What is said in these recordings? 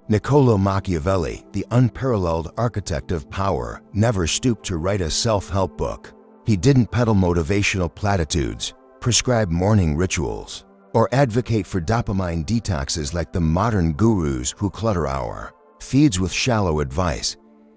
Niccolò Machiavelli, the unparalleled architect of power, never stooped to write a self-help book. He didn't peddle motivational platitudes, prescribe morning rituals, or advocate for dopamine detoxes like the modern gurus who clutter our feeds with shallow advice.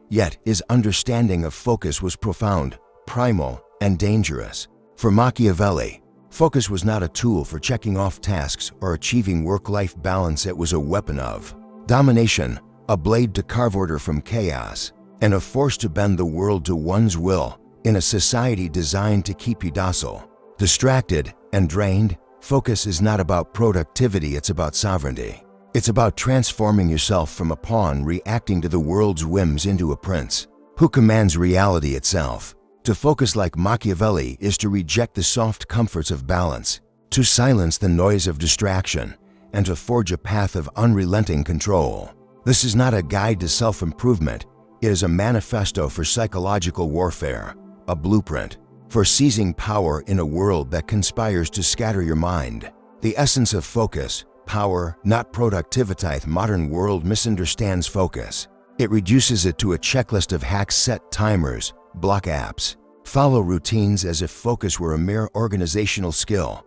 Yet his understanding of focus was profound, primal, and dangerous. For Machiavelli, focus was not a tool for checking off tasks or achieving work-life balance. It was a weapon of domination, a blade to carve order from chaos, and a force to bend the world to one's will. In a society designed to keep you docile, distracted, and drained, focus is not about productivity, it's about sovereignty. It's about transforming yourself from a pawn reacting to the world's whims into a prince who commands reality itself. To focus like Machiavelli is to reject the soft comforts of balance, to silence the noise of distraction, and to forge a path of unrelenting control. This is not a guide to self-improvement, it is a manifesto for psychological warfare, a blueprint for seizing power in a world that conspires to scatter your mind. The essence of focus, power, not productivity. Modern world misunderstands focus. It reduces it to a checklist of hacks, set timers, block apps, follow routines as if focus were a mere organizational skill.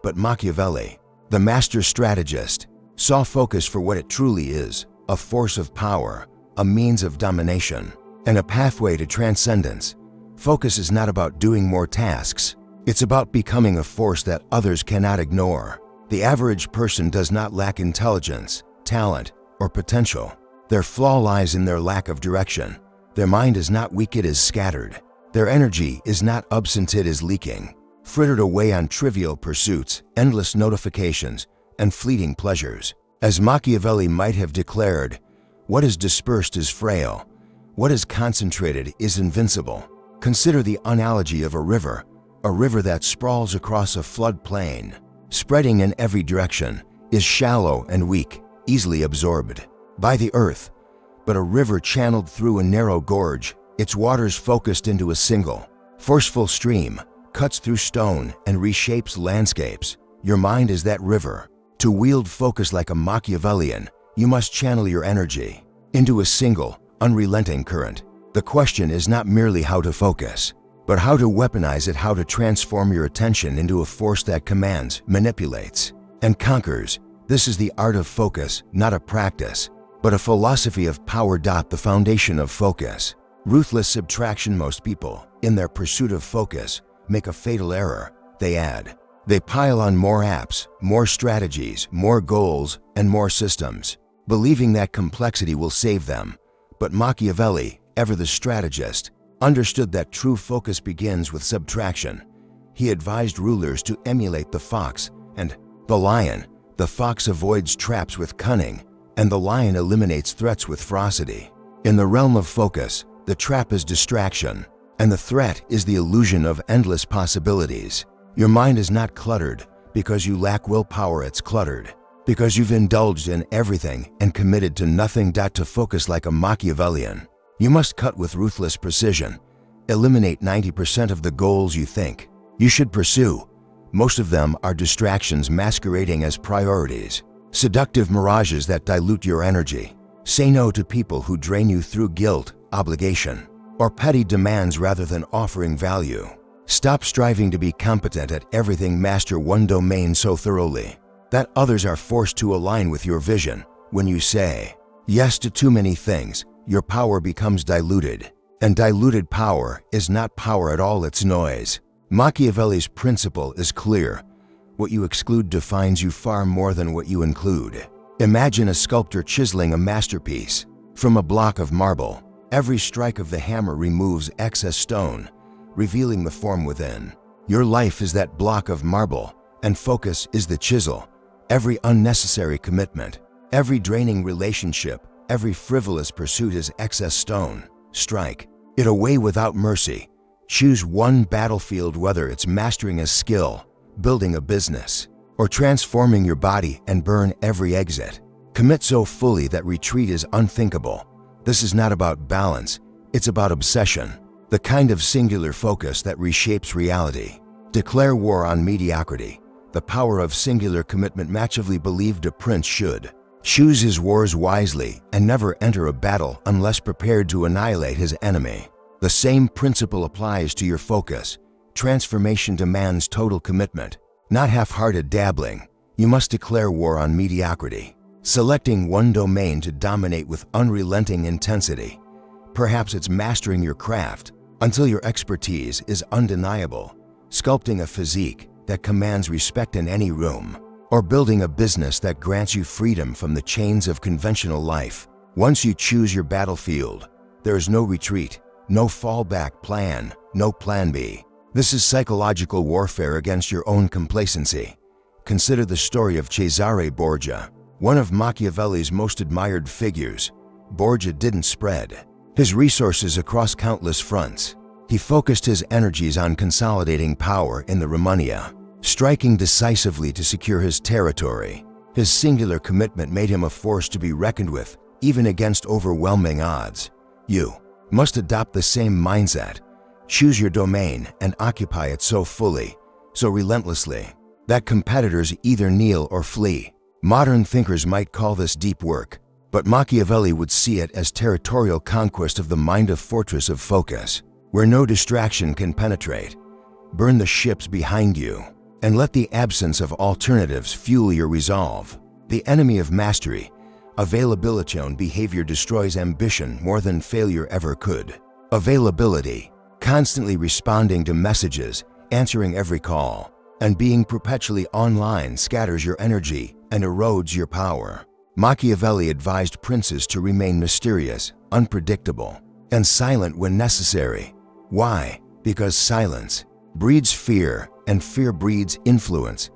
But Machiavelli, the master strategist, saw focus for what it truly is, a force of power, a means of domination, and a pathway to transcendence. Focus is not about doing more tasks. It's about becoming a force that others cannot ignore. The average person does not lack intelligence, talent, or potential. Their flaw lies in their lack of direction. Their mind is not weak, it is scattered. Their energy is not absent, it is leaking, frittered away on trivial pursuits, endless notifications, and fleeting pleasures. As Machiavelli might have declared, what is dispersed is frail. What is concentrated is invincible. Consider the analogy of a river that sprawls across a flood plain, spreading in every direction, is shallow and weak, easily absorbed by the earth. But a river channeled through a narrow gorge, its waters focused into a single, forceful stream, cuts through stone and reshapes landscapes. Your mind is that river. To wield focus like a Machiavellian, you must channel your energy into a single, unrelenting current. The question is not merely how to focus, but how to weaponize it, how to transform your attention into a force that commands, manipulates, and conquers. This is the art of focus, not a practice, but a philosophy of power. The foundation of focus. Ruthless subtraction. Most people, in their pursuit of focus, make a fatal error. They pile on more apps, more strategies, more goals, and more systems, believing that complexity will save them. But Machiavelli, ever the strategist, understood that true focus begins with subtraction. He advised rulers to emulate the fox and the lion. The fox avoids traps with cunning, and the lion eliminates threats with ferocity. In the realm of focus, the trap is distraction, and the threat is the illusion of endless possibilities. Your mind is not cluttered because you lack willpower, it's cluttered because you've indulged in everything and committed to nothing. To focus like a Machiavellian, you must cut with ruthless precision. Eliminate 90% of the goals you think you should pursue. Most of them are distractions masquerading as priorities, seductive mirages that dilute your energy. Say no to people who drain you through guilt, obligation, or petty demands rather than offering value. Stop striving to be competent at everything. Master one domain so thoroughly that others are forced to align with your vision. When you say yes to too many things, your power becomes diluted, and diluted power is not power at all, it's noise. Machiavelli's principle is clear. What you exclude defines you far more than what you include. Imagine a sculptor chiseling a masterpiece from a block of marble. Every strike of the hammer removes excess stone, revealing the form within. Your life is that block of marble, and focus is the chisel. Every unnecessary commitment, every draining relationship, every frivolous pursuit is excess stone. Strike it away without mercy. Choose one battlefield, whether it's mastering a skill, building a business, or transforming your body, and burn every exit. Commit so fully that retreat is unthinkable. This is not about balance, it's about obsession. The kind of singular focus that reshapes reality. Declare war on mediocrity. The power of singular commitment. Machiavelli believed a prince should Choose his wars wisely and never enter a battle unless prepared to annihilate his enemy. The same principle applies to your focus. Transformation demands total commitment, not half-hearted dabbling. You must declare war on mediocrity, selecting one domain to dominate with unrelenting intensity. Perhaps it's mastering your craft until your expertise is undeniable, sculpting a physique that commands respect in any room, or building a business that grants you freedom from the chains of conventional life. Once you choose your battlefield, there is no retreat, no fallback plan, no plan B. This is psychological warfare against your own complacency. Consider the story of Cesare Borgia, one of Machiavelli's most admired figures. Borgia didn't spread his resources across countless fronts. He focused his energies on consolidating power in the Romagna, striking decisively to secure his territory. His singular commitment made him a force to be reckoned with, even against overwhelming odds. You must adopt the same mindset. Choose your domain and occupy it so fully, so relentlessly, that competitors either kneel or flee. Modern thinkers might call this deep work, but Machiavelli would see it as territorial conquest of the mind, a fortress of focus, where no distraction can penetrate. Burn the ships behind you, and let the absence of alternatives fuel your resolve. The enemy of mastery, availability on behavior, destroys ambition more than failure ever could. Availability, constantly responding to messages, answering every call, and being perpetually online scatters your energy and erodes your power. Machiavelli advised princes to remain mysterious, unpredictable, and silent when necessary. Why? Because silence breeds fear, and fear breeds influence.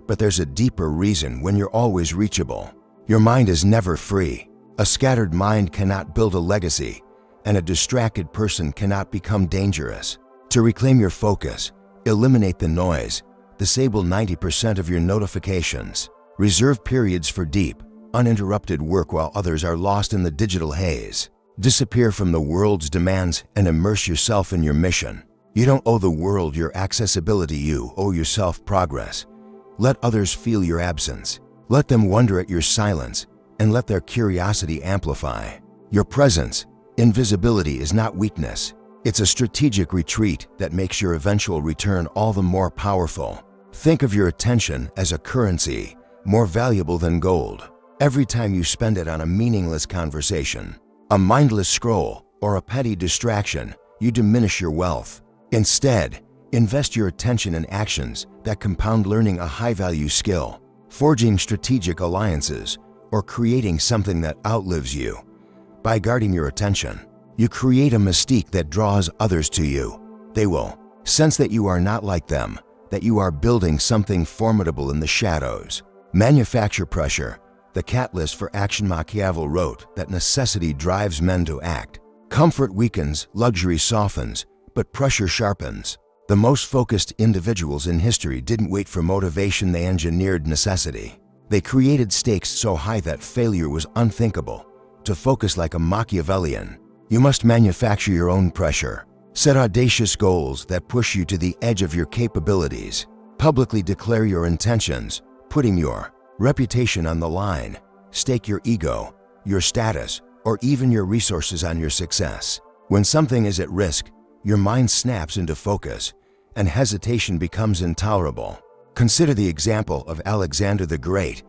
But there's a deeper reason. When you're always reachable, your mind is never free. A scattered mind cannot build a legacy, and a distracted person cannot become dangerous. To reclaim your focus, eliminate the noise, disable 90% of your notifications, reserve periods for deep, uninterrupted work while others are lost in the digital haze. Disappear from the world's demands and immerse yourself in your mission. You don't owe the world your accessibility, you owe yourself progress. Let others feel your absence. Let them wonder at your silence, and let their curiosity amplify. Your presence, invisibility, is not weakness. It's a strategic retreat that makes your eventual return all the more powerful. Think of your attention as a currency, more valuable than gold. Every time you spend it on a meaningless conversation, a mindless scroll, or a petty distraction, you diminish your wealth. Instead, invest your attention in actions that compound: learning a high-value skill, forging strategic alliances, or creating something that outlives you. By guarding your attention, you create a mystique that draws others to you. They will sense that you are not like them, that you are building something formidable in the shadows. Manufacture pressure, the catalyst for action. Machiavelli wrote that necessity drives men to act. Comfort weakens, luxury softens, but pressure sharpens. The most focused individuals in history didn't wait for motivation, they engineered necessity. They created stakes so high that failure was unthinkable. To focus like a Machiavellian, you must manufacture your own pressure. Set audacious goals that push you to the edge of your capabilities. Publicly declare your intentions, putting your reputation on the line. Stake your ego, your status, or even your resources on your success. When something is at risk, your mind snaps into focus, and hesitation becomes intolerable. Consider the example of Alexander the Great.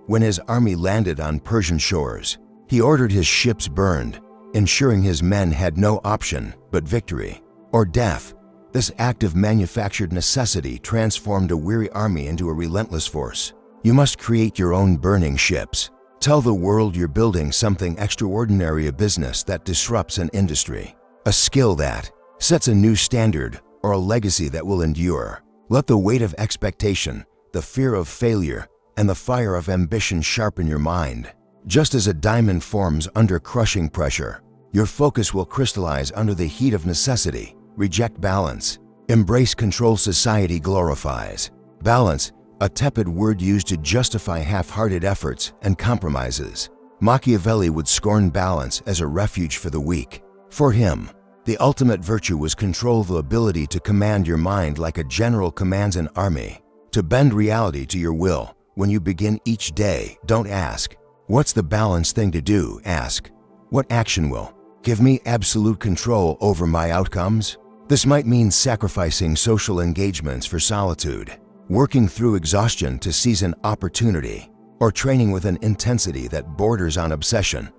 When his army landed on Persian shores, he ordered his ships burned, ensuring his men had no option but victory or death. This act of manufactured necessity transformed a weary army into a relentless force. You must create your own burning ships. Tell the world you're building something extraordinary, a business that disrupts an industry, a skill that sets a new standard, or a legacy that will endure. Let the weight of expectation, the fear of failure, and the fire of ambition sharpen your mind. Just as a diamond forms under crushing pressure, your focus will crystallize under the heat of necessity. Reject balance. Embrace control. Society glorifies balance, a tepid word used to justify half-hearted efforts and compromises. Machiavelli would scorn balance as a refuge for the weak. For him, the ultimate virtue was control, the ability to command your mind like a general commands an army, to bend reality to your will. When you begin each day, don't ask, What's the balanced thing to do? Ask. What action will give me absolute control over my outcomes? This might mean sacrificing social engagements for solitude, working through exhaustion to seize an opportunity, or training with an intensity that borders on obsession.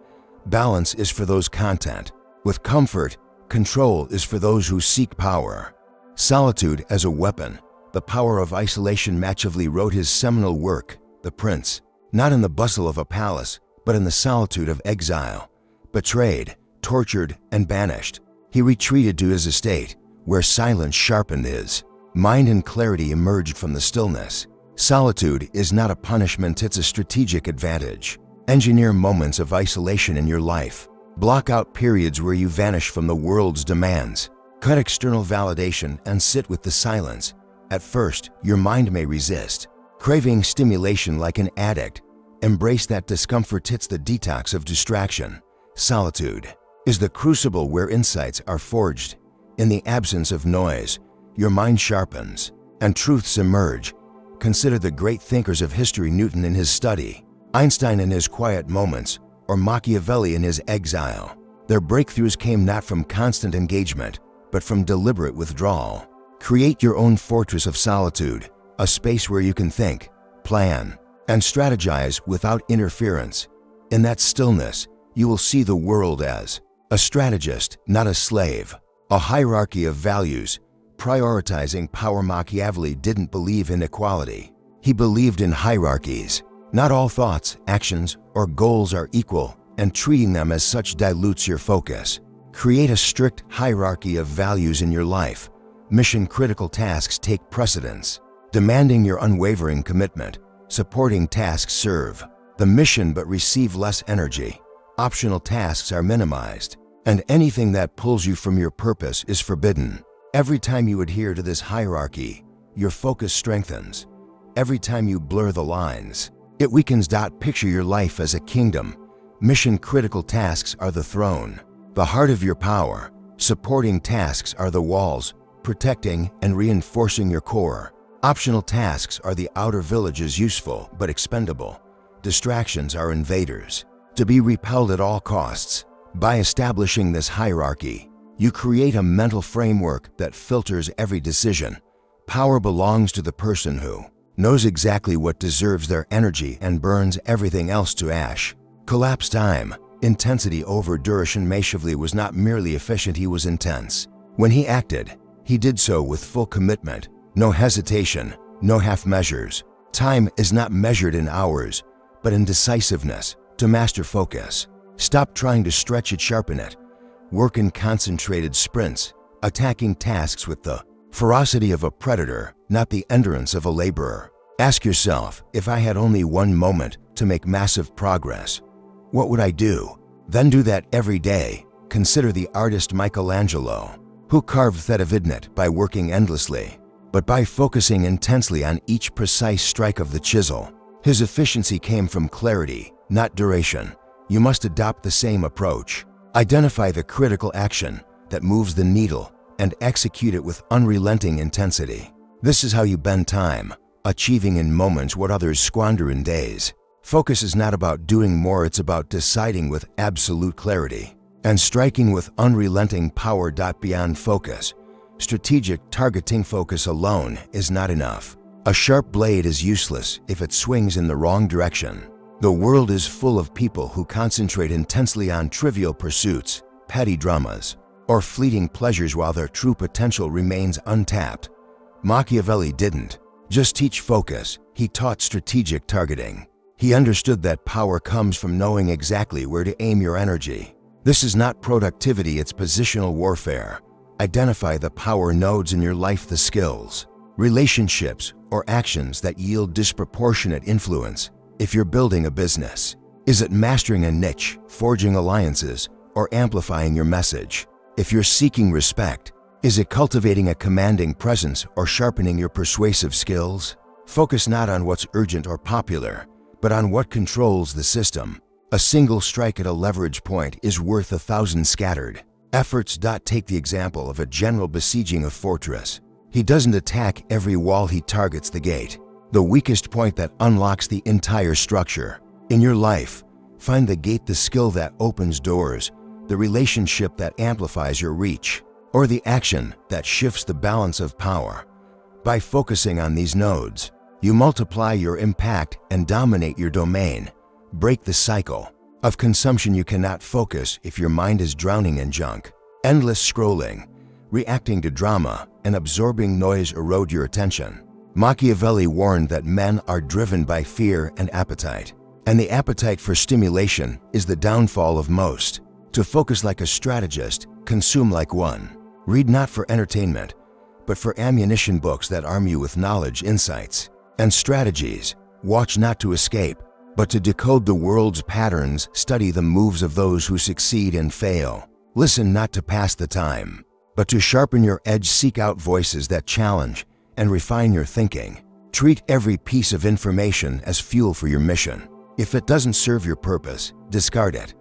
Balance is for those content with comfort. Control is for those who seek power. Solitude as a weapon. The Power of Isolation. Machiavelli wrote his seminal work, The Prince, not in the bustle of a palace, but in the solitude of exile. Betrayed, tortured, and banished, he retreated to his estate, where silence sharpened his mind and clarity emerged from the stillness. Solitude is not a punishment, it's a strategic advantage. Engineer moments of isolation in your life. Block out periods where you vanish from the world's demands. Cut external validation and sit with the silence. At first, your mind may resist, craving stimulation like an addict. Embrace that discomfort. It's the detox of distraction. Solitude is the crucible where insights are forged. In the absence of noise, your mind sharpens and truths emerge. Consider the great thinkers of history: Newton in his study, Einstein in his quiet moments, or Machiavelli in his exile. Their breakthroughs came not from constant engagement, but from deliberate withdrawal. Create your own fortress of solitude, a space where you can think, plan, and strategize without interference. In that stillness, you will see the world as a strategist, not a slave. A hierarchy of values, prioritizing power. Machiavelli didn't believe in equality. He believed in hierarchies. Not all thoughts, actions, or goals are equal, and treating them as such dilutes your focus. Create a strict hierarchy of values in your life. Mission-critical tasks take precedence, demanding your unwavering commitment. Supporting tasks serve the mission but receive less energy. Optional tasks are minimized, and anything that pulls you from your purpose is forbidden. Every time you adhere to this hierarchy, your focus strengthens. Every time you blur the lines, it weakens. Picture your life as a kingdom. Mission-critical tasks are the throne, the heart of your power. Supporting tasks are the walls, protecting and reinforcing your core. Optional tasks are the outer villages, useful but expendable. Distractions are invaders, to be repelled at all costs. By establishing this hierarchy, you create a mental framework that filters every decision. Power belongs to the person who knows exactly what deserves their energy and burns everything else to ash. Collapse time, intensity over duration. Machiavelli was not merely efficient, he was intense. When he acted, he did so with full commitment. No hesitation, no half measures. Time is not measured in hours, but in decisiveness. To master focus, stop trying to stretch it, sharpen it. Work in concentrated sprints, attacking tasks with the ferocity of a predator, not the endurance of a laborer. Ask yourself, if I had only one moment to make massive progress, what would I do? Then do that every day. Consider the artist Michelangelo, who carved Thetavidnit by working endlessly, but by focusing intensely on each precise strike of the chisel. His efficiency came from clarity, not duration. You must adopt the same approach. Identify the critical action that moves the needle and execute it with unrelenting intensity. This is how you bend time, achieving in moments what others squander in days. Focus is not about doing more, it's about deciding with absolute clarity and striking with unrelenting power. Beyond focus, strategic targeting. Focus alone is not enough. A sharp blade is useless if it swings in the wrong direction. The world is full of people who concentrate intensely on trivial pursuits, petty dramas, or fleeting pleasures while their true potential remains untapped. Machiavelli didn't just teach focus, he taught strategic targeting. He understood that power comes from knowing exactly where to aim your energy. This is not productivity, it's positional warfare. Identify the power nodes in your life, the skills, relationships, or actions that yield disproportionate influence. If you're building a business, is it mastering a niche, forging alliances, or amplifying your message? If you're seeking respect, is it cultivating a commanding presence or sharpening your persuasive skills? Focus not on what's urgent or popular, but on what controls the system. A single strike at a leverage point is worth 1,000 scattered efforts. Take the example of a general besieging a fortress. He doesn't attack every wall, he targets the gate, the weakest point that unlocks the entire structure. In your life, Find the gate, the skill that opens doors, the relationship that amplifies your reach, or the action that shifts the balance of power. By focusing on these nodes, you multiply your impact and dominate your domain. Break the cycle of consumption. You cannot focus if your mind is drowning in junk. Endless scrolling, reacting to drama, and absorbing noise erode your attention. Machiavelli warned that men are driven by fear and appetite, and the appetite for stimulation is the downfall of most. To focus like a strategist, consume like one. Read not for entertainment, but for ammunition. Books that arm you with knowledge, insights, and strategies. Watch not to escape, but to decode the world's patterns. Study the moves of those who succeed and fail. Listen not to pass the time, but to sharpen your edge. Seek out voices that challenge and refine your thinking. Treat every piece of information as fuel for your mission. If it doesn't serve your purpose, discard it.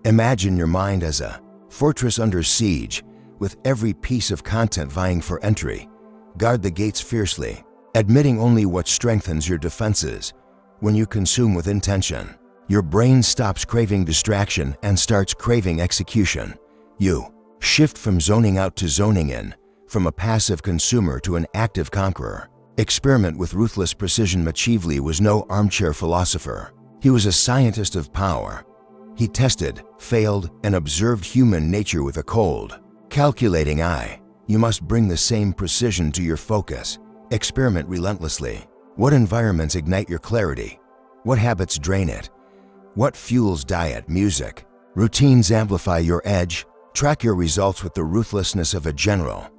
Imagine your mind as a fortress under siege, with every piece of content vying for entry. Guard the gates fiercely, admitting only what strengthens your defenses. When you consume with intention, your brain stops craving distraction and starts craving execution. You shift from zoning out to zoning in, from a passive consumer to an active conqueror. Experiment with ruthless precision. Machiavelli was no armchair philosopher. He was a scientist of power. He tested, failed, and observed human nature with a cold, calculating eye. You must bring the same precision to your focus. Experiment relentlessly. What environments ignite your clarity? What habits drain it? What fuels diet, music? Routines amplify your edge. Track your results with the ruthlessness of a general.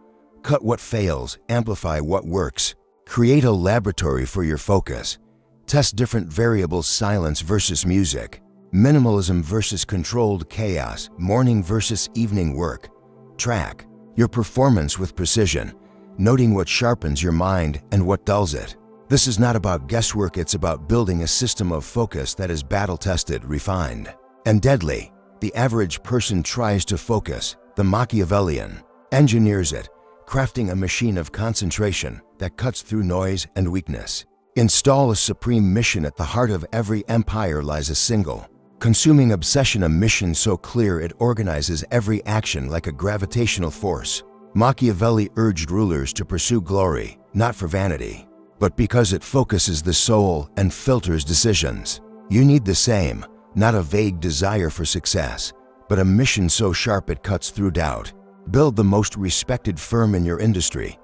Cut what fails, amplify what works. Create a laboratory for your focus. Test different variables: silence versus music, minimalism versus controlled chaos, morning versus evening work. Track your performance with precision, noting what sharpens your mind and what dulls it. This is not about guesswork, it's about building a system of focus that is battle-tested, refined, and deadly. The average person tries to focus. The Machiavellian engineers it, crafting a machine of concentration that cuts through noise and weakness. Install a supreme mission. At the heart of every empire lies a single, consuming obsession, a mission so clear it organizes every action like a gravitational force. Machiavelli urged rulers to pursue glory, not for vanity, but because it focuses the soul and filters decisions. You need the same, not a vague desire for success, but a mission so sharp it cuts through doubt. Build the most respected firm in your industry.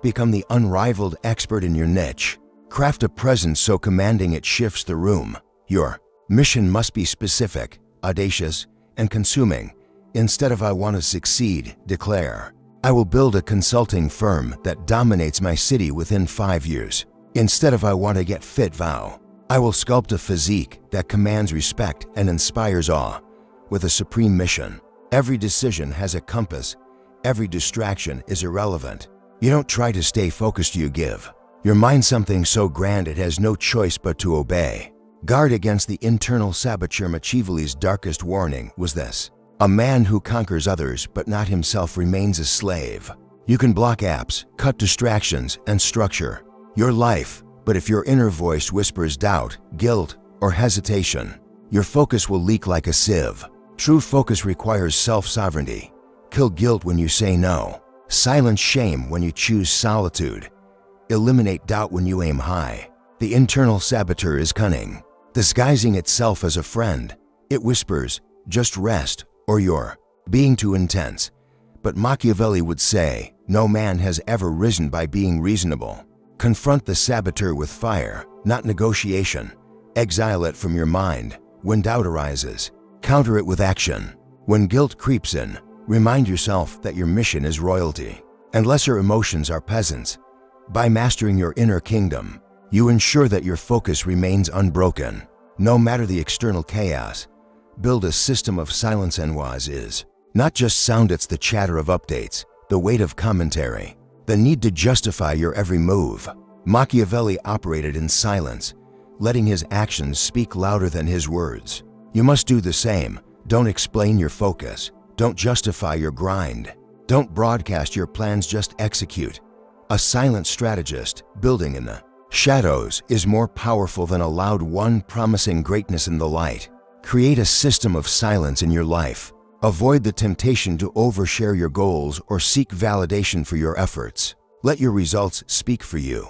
Become the unrivaled expert in your niche. Craft a presence so commanding it shifts the room. Your mission must be specific, audacious, and consuming. Instead of "I want to succeed," declare, "I will build a consulting firm that dominates my city within 5 years." Instead of "I want to get fit," vow, "I will sculpt a physique that commands respect and inspires awe." With a supreme mission, every decision has a compass. Every distraction is irrelevant. You don't try to stay focused, you give your mind something so grand it has no choice but to obey. Guard against the internal saboteur. Machiavelli's darkest warning was this: a man who conquers others but not himself remains a slave. You can block apps, cut distractions, and structure your life, but if your inner voice whispers doubt, guilt, or hesitation, your focus will leak like a sieve. True focus requires self-sovereignty. Kill guilt when you say no. Silence shame when you choose solitude. Eliminate doubt when you aim high. The internal saboteur is cunning, disguising itself as a friend. It whispers, "Just rest," or "You're being too intense." But Machiavelli would say, no man has ever risen by being reasonable. Confront the saboteur with fire, not negotiation. Exile it from your mind. When doubt arises, counter it with action. When guilt creeps in, remind yourself that your mission is royalty, and lesser emotions are peasants. By mastering your inner kingdom, you ensure that your focus remains unbroken. No matter the external chaos, build a system of silence. Noise is not just sound, it's the chatter of updates, the weight of commentary, the need to justify your every move. Machiavelli operated in silence, letting his actions speak louder than his words. You must do the same. Don't explain your focus. Don't justify your grind. Don't broadcast your plans, just execute. A silent strategist, building in the shadows, is more powerful than a loud one promising greatness in the light. Create a system of silence in your life. Avoid the temptation to overshare your goals or seek validation for your efforts. Let your results speak for you.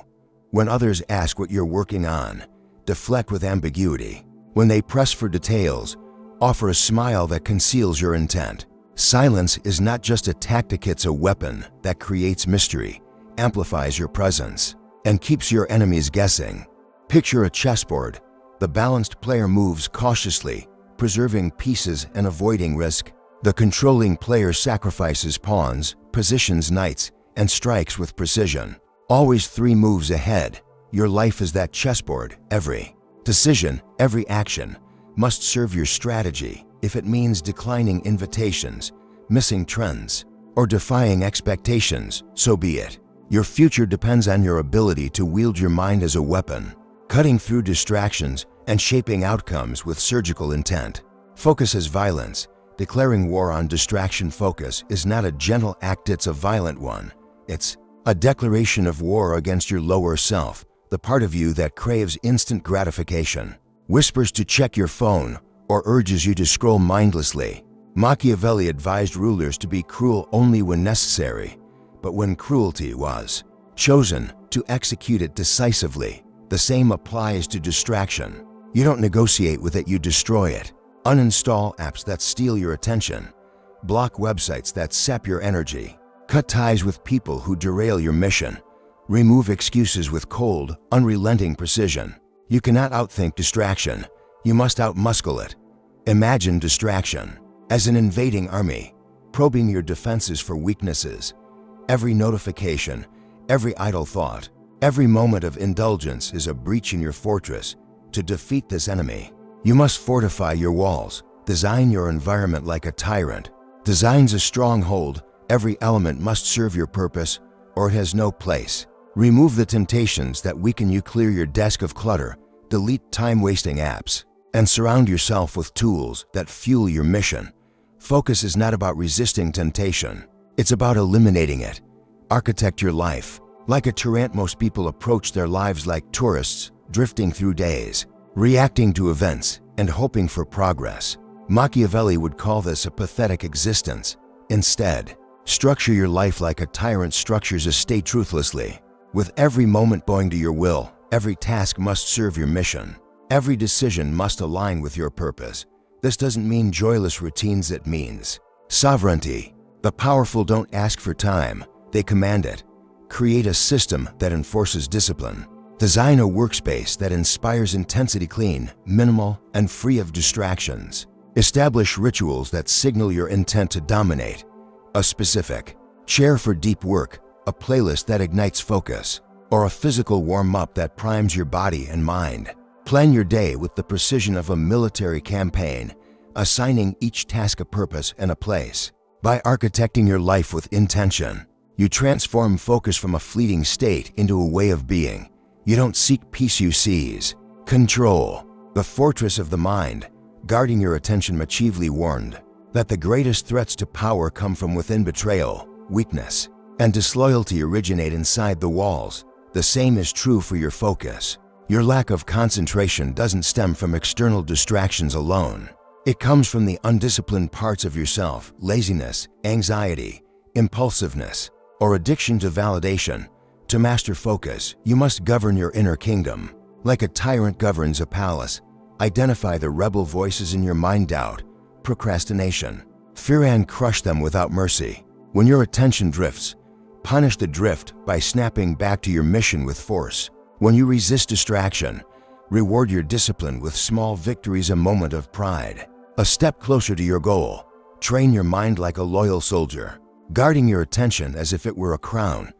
When others ask what you're working on, deflect with ambiguity. When they press for details, offer a smile that conceals your intent. Silence is not just a tactic, it's a weapon that creates mystery, amplifies your presence, and keeps your enemies guessing. Picture a chessboard. The balanced player moves cautiously, preserving pieces and avoiding risk. The controlling player sacrifices pawns, positions knights, and strikes with precision. Always 3 moves ahead. Your life is that chessboard. Every decision, every action must serve your strategy. If it means declining invitations, missing trends, or defying expectations, so be it. Your future depends on your ability to wield your mind as a weapon, cutting through distractions and shaping outcomes with surgical intent. Focus as violence. Declaring war on distraction focus is not a gentle act, it's a violent one. It's a declaration of war against your lower self, the part of you that craves instant gratification, whispers to check your phone, or urges you to scroll mindlessly. Machiavelli advised rulers to be cruel only when necessary, but when cruelty was chosen, to execute it decisively. The same applies to distraction. You don't negotiate with it, you destroy it. Uninstall apps that steal your attention. Block websites that sap your energy. Cut ties with people who derail your mission. Remove excuses with cold, unrelenting precision. You cannot outthink distraction. You must outmuscle it. Imagine distraction as an invading army, probing your defenses for weaknesses. Every notification, every idle thought, every moment of indulgence is a breach in your fortress. To defeat this enemy, you must fortify your walls. Design your environment like a tyrant designs a stronghold. Every element must serve your purpose, or it has no place. Remove the temptations that weaken you. Clear your desk of clutter. Delete time-wasting apps, and surround yourself with tools that fuel your mission. Focus is not about resisting temptation. It's about eliminating it. Architect your life like a tyrant. Most people approach their lives like tourists, drifting through days, reacting to events, and hoping for progress. Machiavelli would call this a pathetic existence. Instead, structure your life like a tyrant structures a state, ruthlessly. With every moment bowing to your will, every task must serve your mission. Every decision must align with your purpose. This doesn't mean joyless routines, it means sovereignty. The powerful don't ask for time, they command it. Create a system that enforces discipline. Design a workspace that inspires intensity, clean, minimal, and free of distractions. Establish rituals that signal your intent to dominate. A specific chair for deep work, a playlist that ignites focus, or a physical warm-up that primes your body and mind. Plan your day with the precision of a military campaign, assigning each task a purpose and a place. By architecting your life with intention, you transform focus from a fleeting state into a way of being. You don't seek peace, you seize control. The fortress of the mind, guarding your attention. Machiavelli warned that the greatest threats to power come from within. Betrayal, weakness, and disloyalty originate inside the walls. The same is true for your focus. Your lack of concentration doesn't stem from external distractions alone. It comes from the undisciplined parts of yourself: laziness, anxiety, impulsiveness, or addiction to validation. To master focus, you must govern your inner kingdom. Like a tyrant governs a palace, identify the rebel voices in your mind: doubt, procrastination, fear, and crush them without mercy. When your attention drifts, punish the drift by snapping back to your mission with force. When you resist distraction, reward your discipline with small victories, a moment of pride, a step closer to your goal. Train your mind like a loyal soldier, guarding your attention as if it were a crown.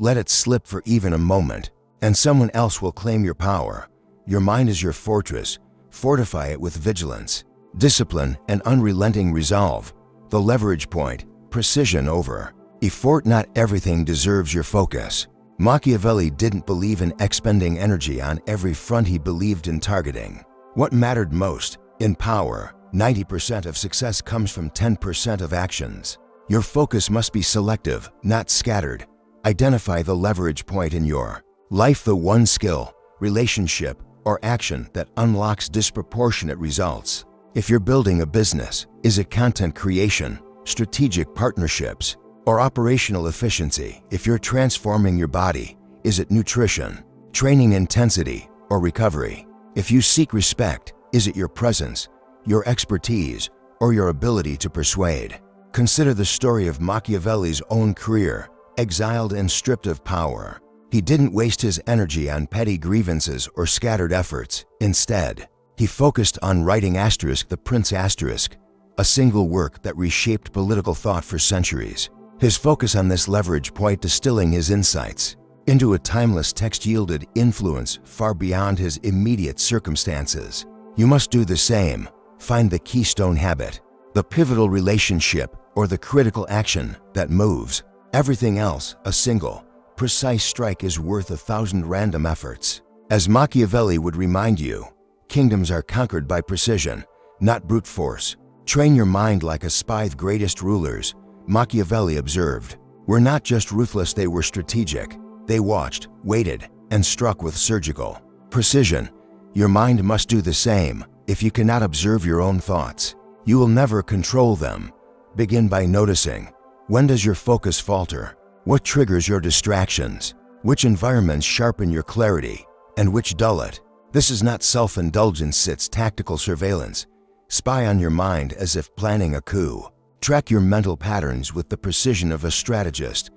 Let it slip for even a moment, and someone else will claim your power. Your mind is your fortress. Fortify it with vigilance, discipline, and unrelenting resolve. The leverage point: precision over effort. Not everything deserves your focus. Machiavelli didn't believe in expending energy on every front, he believed in targeting what mattered most. In power, 90% of success comes from 10% of actions. Your focus must be selective, not scattered. Identify the leverage point in your life, the one skill, relationship, or action that unlocks disproportionate results. If you're building a business, is it content creation, strategic partnerships, or operational efficiency? If you're transforming your body, is it nutrition, training intensity, or recovery? If you seek respect, is it your presence, your expertise, or your ability to persuade? Consider the story of Machiavelli's own career, exiled and stripped of power. He didn't waste his energy on petty grievances or scattered efforts. Instead, he focused on writing the Prince, a single work that reshaped political thought for centuries. His focus on this leverage point distilling his insights into a timeless text yielded influence far beyond his immediate circumstances. You must do the same. Find the keystone habit, the pivotal relationship, or the critical action that moves everything else. A single, precise strike is worth 1,000 random efforts. As Machiavelli would remind you, kingdoms are conquered by precision, not brute force. Train your mind like a spy. The greatest rulers, Machiavelli observed, were not just ruthless, they were strategic. They watched, waited, and struck with surgical precision. Your mind must do the same. If you cannot observe your own thoughts, you will never control them. Begin by noticing, when does your focus falter? What triggers your distractions? Which environments sharpen your clarity, and which dull it? This is not self-indulgence, it's tactical surveillance. Spy on your mind as if planning a coup. Track your mental patterns with the precision of a strategist.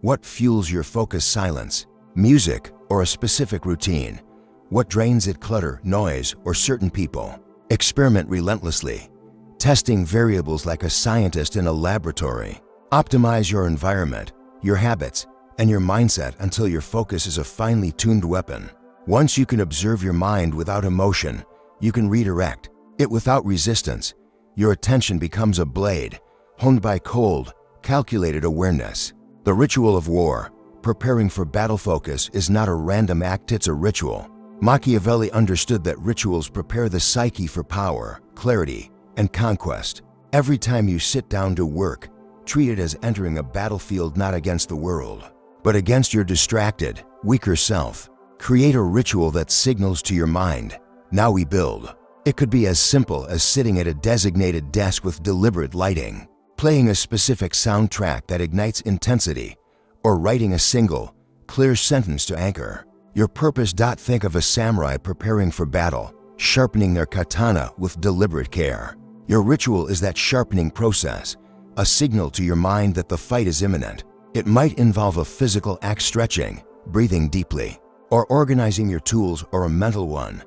What fuels your focus? Silence, music, or a specific routine? What drains it? Clutter, noise, or certain people? Experiment relentlessly, testing variables like a scientist in a laboratory. Optimize your environment, your habits, and your mindset until your focus is a finely tuned weapon. Once you can observe your mind without emotion, you can redirect it without resistance. Your attention becomes a blade, honed by cold, calculated awareness. The ritual of war, preparing for battle. Focus is not a random act, it's a ritual. Machiavelli understood that rituals prepare the psyche for power, clarity, and conquest. Every time you sit down to work, treat it as entering a battlefield, not against the world, but against your distracted, weaker self. Create a ritual that signals to your mind, now we build. It could be as simple as sitting at a designated desk with deliberate lighting, playing a specific soundtrack that ignites intensity, or writing a single, clear sentence to anchor your purpose. Think of a samurai preparing for battle, sharpening their katana with deliberate care. Your ritual is that sharpening process, a signal to your mind that the fight is imminent. It might involve a physical act, stretching, breathing deeply, or organizing your tools, or a mental one,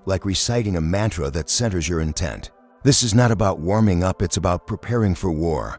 like reciting a mantra that centers your intent. This is not about warming up, it's about preparing for war.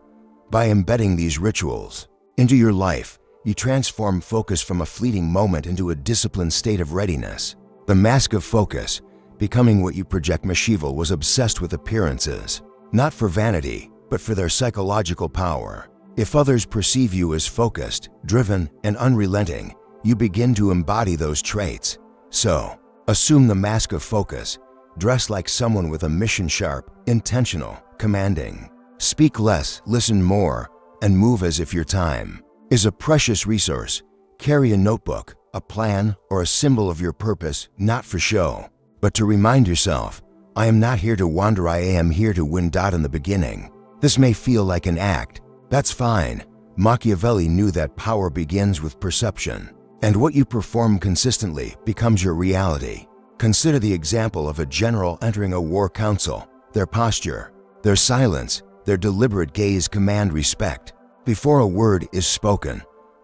By embedding these rituals into your life, you transform focus from a fleeting moment into a disciplined state of readiness. The mask of focus, becoming what you project. Machiavelli was obsessed with appearances, not for vanity, but for their psychological power. If others perceive you as focused, driven, and unrelenting, you begin to embody those traits. So, assume the mask of focus. Dress like someone with a mission, sharp, intentional, commanding. Speak less, listen more, and move as if your time is a precious resource. Carry a notebook, a plan, or a symbol of your purpose, not for show, but to remind yourself, I am not here to wander, I am here to win. In the beginning, this may feel like an act. That's fine. Machiavelli knew that power begins with perception, and what you perform consistently becomes your reality. Consider the example of a general entering a war council. Their posture, their silence, their deliberate gaze command respect before a word is spoken.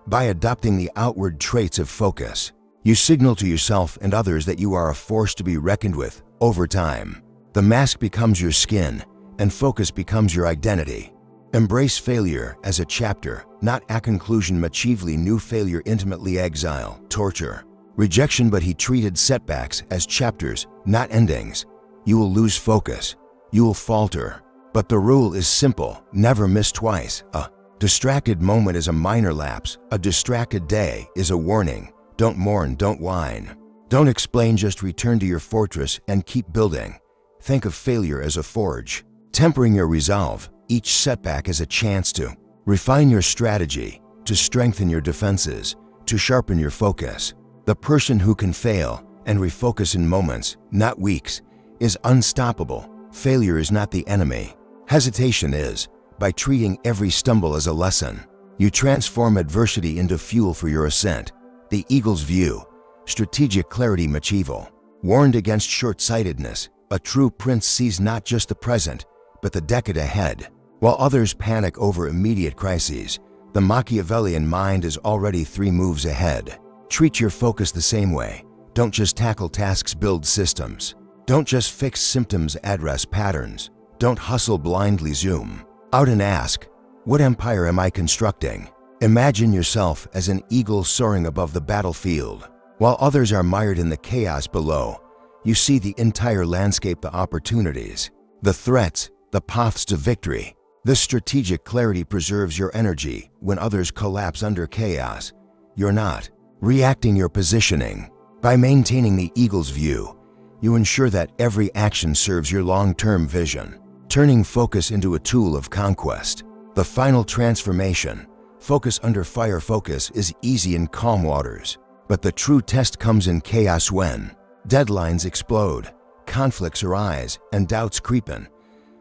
By adopting the outward traits of focus, you signal to yourself and others that you are a force to be reckoned with. Over time, the mask becomes your skin, and focus becomes your identity. Embrace failure as a chapter, not a conclusion. Machiavelli knew failure intimately, exile, torture, rejection, but he treated setbacks as chapters, not endings. You will lose focus, you will falter, but the rule is simple: never miss twice. A distracted moment is a minor lapse. A distracted day is a warning. Don't mourn, don't whine, don't explain, just return to your fortress and keep building. Think of failure as a forge, tempering your resolve. Each setback is a chance to refine your strategy, to strengthen your defenses, to sharpen your focus. The person who can fail and refocus in moments, not weeks, is unstoppable. Failure is not the enemy. Hesitation is. By treating every stumble as a lesson, you transform adversity into fuel for your ascent. The eagle's view. Strategic clarity. Machiavelli warned against short-sightedness. A true prince sees not just the present, but the decade ahead. While others panic over immediate crises, the Machiavellian mind is already 3 moves ahead. Treat your focus the same way. Don't just tackle tasks, build systems. Don't just fix symptoms, address patterns. Don't hustle blindly, zoom out and ask, what empire am I constructing? Imagine yourself as an eagle soaring above the battlefield. While others are mired in the chaos below, you see the entire landscape, the opportunities, the threats, the paths to victory. This strategic clarity preserves your energy when others collapse under chaos. You're not reacting, you're positioning. By maintaining the eagle's view, you ensure that every action serves your long-term vision, turning focus into a tool of conquest. The final transformation, focus under fire. Focus is easy in calm waters, but the true test comes in chaos when deadlines explode, conflicts arise, and doubts creep in.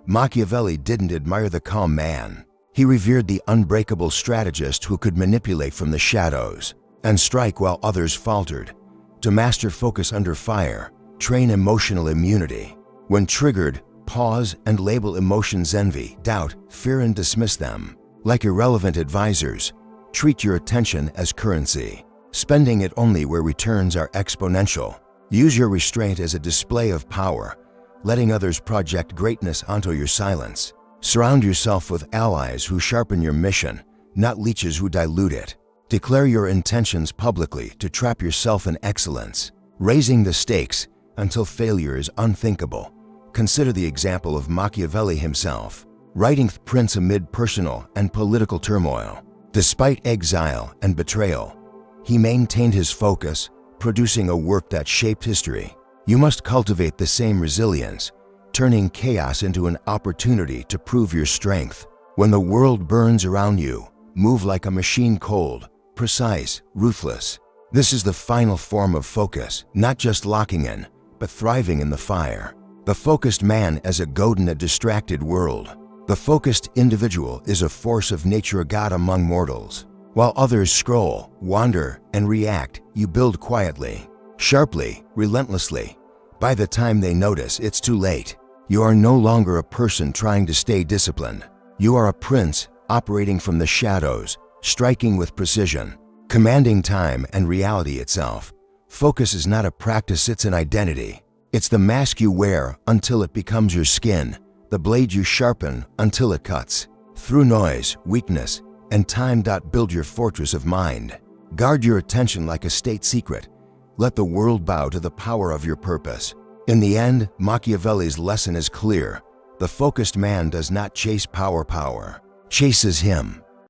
Machiavelli didn't admire the calm man. He revered the unbreakable strategist who could manipulate from the shadows and strike while others faltered. To master focus under fire, train emotional immunity. When triggered, pause and label emotions: envy, doubt, fear, and dismiss them. Like irrelevant advisors, treat your attention as currency, spending it only where returns are exponential. Use your restraint as a display of power, letting others project greatness onto your silence. Surround yourself with allies who sharpen your mission, not leeches who dilute it. Declare your intentions publicly to trap yourself in excellence, raising the stakes until failure is unthinkable. Consider the example of Machiavelli himself, writing Prince amid personal and political turmoil. Despite exile and betrayal, he maintained his focus, producing a work that shaped history. You must cultivate the same resilience, turning chaos into an opportunity to prove your strength. When the world burns around you, move like a machine, cold, precise, ruthless. This is the final form of focus, not just locking in, but thriving in the fire. The focused man as a god in a distracted world. The focused individual is a force of nature, a god among mortals. While others scroll, wander, and react, you build quietly, sharply, relentlessly. By the time they notice, it's too late. You are no longer a person trying to stay disciplined. You are a prince operating from the shadows, striking with precision, commanding time and reality itself. Focus is not a practice, it's an identity. It's the mask you wear until it becomes your skin, the blade you sharpen until it cuts through noise, weakness, and time. Build your fortress of mind. Guard your attention like a state secret. Let the world bow to the power of your purpose. In the end, Machiavelli's lesson is clear. The focused man does not chase power, power chases him.